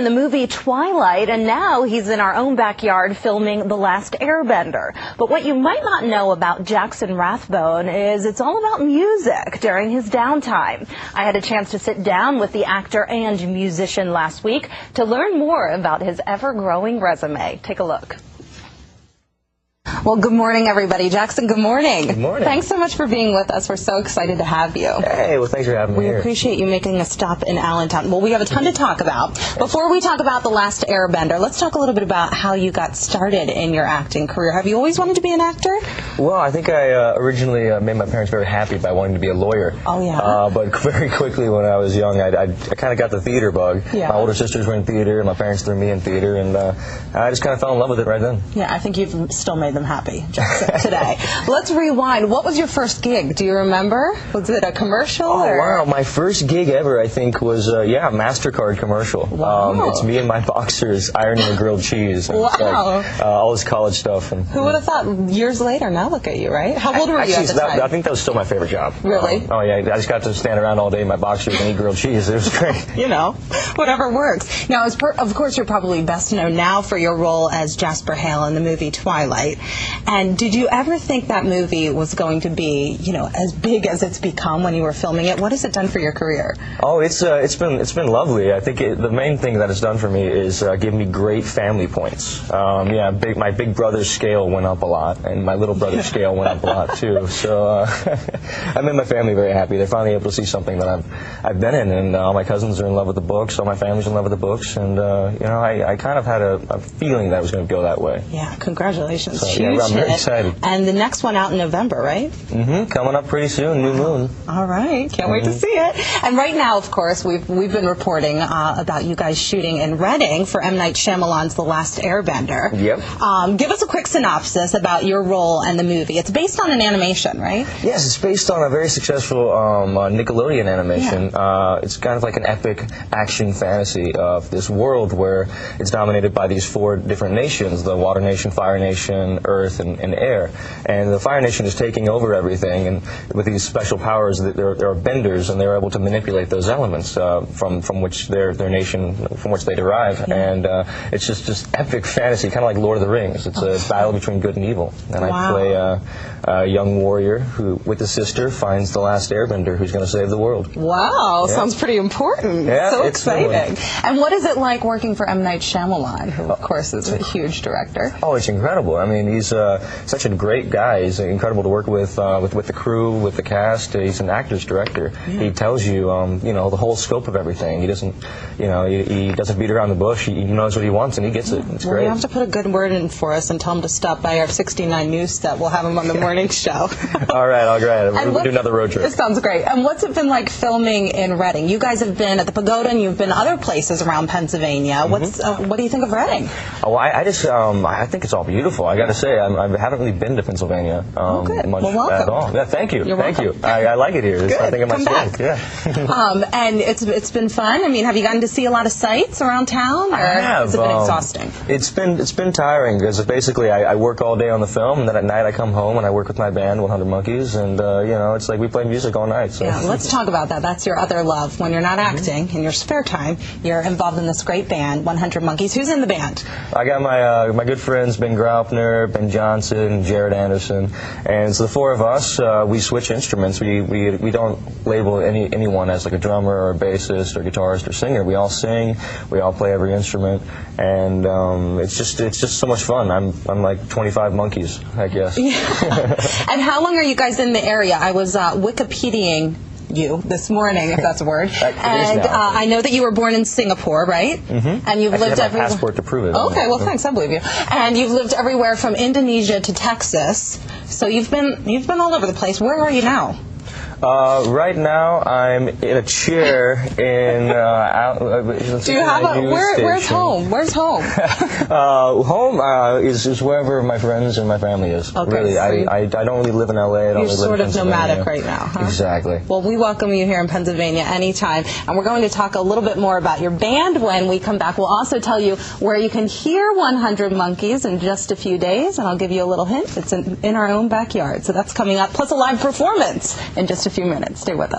the movie Twilight, and now he's in our own backyard filming The Last Airbender. But what you might not know about Jackson Rathbone is it's all about music during his downtime. I had a chance to sit down with the actor and musician last week to learn more about his ever-growing resume. Take a look. Well, good morning, everybody. Jackson, good morning. Good morning. Thanks so much for being with us. We're so excited to have you. Hey, well, thanks for having me here. We appreciate you making a stop in Allentown. Well, we have a ton to talk about. Before we talk about The Last Airbender, let's talk a little bit about how you got started in your acting career. Have you always wanted to be an actor? Well, I think I originally made my parents very happy by wanting to be a lawyer. Oh, yeah? But very quickly when I was young, I kind of got the theater bug. Yeah. My older sisters were in theater, and my parents threw me in theater, and I just kind of fell in love with it right then. Yeah, I think you've still made them happy, Jackson, today. Let's rewind. What was your first gig? Do you remember? Was it a commercial? Oh, or? Wow. My first gig ever, I think, was, a MasterCard commercial. Wow. It's me and my boxers ironing a grilled cheese. And Wow. It's like, all this college stuff. And, Who would have thought? Years later, now look at you, right? How old were you at the time? I think that was still my favorite job. Really? Oh, yeah. I just got to stand around all day in my boxers and eat grilled cheese. It was great. You know, whatever works. Now, of course, you're probably best known now for your role as Jasper Hale in the movie Twilight. And did you ever think that movie was going to be, you know, as big as it's become when you were filming it? What has it done for your career? Oh, it's been lovely. I think the main thing that it's done for me is give me great family points. My big brother's scale went up a lot, and my little brother's scale went up a lot too. So I made my family very happy. They're finally able to see something that I've been in, and all my cousins are in love with the books. All my family's in love with the books, and I kind of had a feeling that it was going to go that way. Yeah, congratulations. So, yeah, I'm very excited. And the next one out in November, right? Mm-hmm. Coming up pretty soon, New Moon. All right, can't wait to see it. And right now, of course, we've been reporting about you guys shooting in Reading for M. Night Shyamalan's The Last Airbender. Yep. Give us a quick synopsis about your role in the movie. It's based on an animation, right? Yes, it's based on a very successful Nickelodeon animation. Yeah. It's kind of like an epic action fantasy of this world where it's dominated by these four different nations: the Water Nation, Fire Nation, Earth, and Air. And the Fire Nation is taking over everything, and with these special powers, there are benders, and they're able to manipulate those elements from which their nation, from which they derive. Yeah. And it's just epic fantasy, kind of like Lord of the Rings. It's a battle between good and evil. And Wow. I play a young warrior who, with his sister, finds the last airbender who's going to save the world. Wow, Yeah. sounds pretty important. Yeah, so it's exciting. And what is it like working for M. Night Shyamalan, who, of course, is a huge director? Oh, it's incredible. I mean, he's such a great guy. He's incredible to work with the crew, with the cast. He's an actor's director. Yeah. He tells you, the whole scope of everything. He doesn't, he doesn't beat around the bush. He knows what he wants, and he gets it. It's Well, great. you have to put a good word in for us and tell him to stop by our 69 News set. We'll have him on the morning show. All right, I'll go ahead. We'll do another road trip. This sounds great. And what's it been like filming in Reading? You guys have been at the Pagoda, and you've been other places around Pennsylvania. Mm-hmm. What do you think of Reading? Oh, I think it's all beautiful. I got to say, I haven't really been to Pennsylvania good. much Well, welcome. at all. Yeah, thank you. You're Thank welcome. you. I like it here. It's Good. I think of my Come state. back. Yeah. And it's been fun. I mean, have you gotten to see a lot of sights around town, or I have. has it been exhausting? It's been tiring because basically I work all day on the film, and then at night I come home and I work with my band 100 Monkeys, and it's like we play music all night. So. Yeah, let's talk about that. That's your other love. When you're not acting, in your spare time, you're involved in this great band, 100 Monkeys. Who's in the band? I got my good friends Ben Graupner, Ben Johnson, Jared Anderson, and so the four of us we switch instruments. We don't label anyone as like a drummer or a bassist or guitarist or singer. We all sing. We all play every instrument, and it's just so much fun. I'm like 25 monkeys, I guess. Yeah. And how long are you guys in the area? I was Wikipediaing you this morning, if that's a word. And I know that you were born in Singapore, right? Mm-hmm. And you've lived everywhere. I have my passport to prove it. Okay, well, thanks. I believe you. And you've lived everywhere from Indonesia to Texas. So you've been all over the place. Where are you now? Right now, I'm in a chair in. Do you have where's home? Where's home? Home is wherever my friends and my family is. Okay, really, so I don't really live in LA. I don't you're really sort live in of nomadic right now, huh? Exactly. Well, we welcome you here in Pennsylvania anytime, and we're going to talk a little bit more about your band when we come back. We'll also tell you where you can hear 100 Monkeys in just a few days, and I'll give you a little hint. It's in our own backyard, so that's coming up, plus a live performance in just a few minutes. Stay with us.